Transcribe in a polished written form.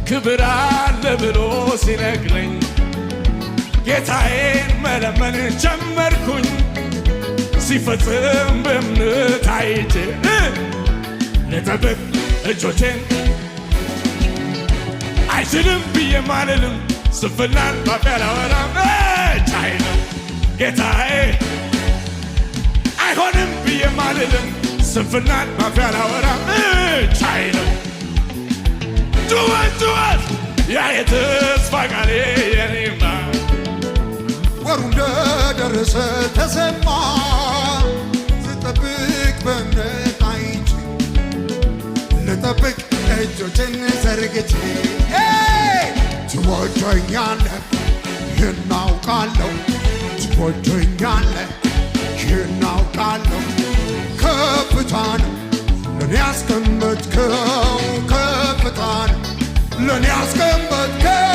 ክብር አለ ብሎ ሲነግረኝ ጌታዬን መለመን ጀመርኩኝ ሲፈጽም በእምነት አይቼ ልጠብቅ እጆቼን አይችልም ብዬ ማልልም ስንፍናን ባፌ አላወራም ቻይ ነው ጌታዬ አይሆንም ብዬ ማልልም ስንፍናን ባፌ አላወራም ቻይ ነው ጩኸት ያ የተስፋ ቃሌ የኔማ ወሩ እንደደረሰ ተሰማ ስጠብቅ በእምነት አይቼ ልጠብቅ እጆችን ዘርግቼ ትወደኛለህ ይህን አውቃለሁ ትወደኛለህ ይህን አውቃለሁ ከፍታ ነው ለኔ ያስቀመጥከው ከፍታ ነው ለኔ ያስቀመጥከው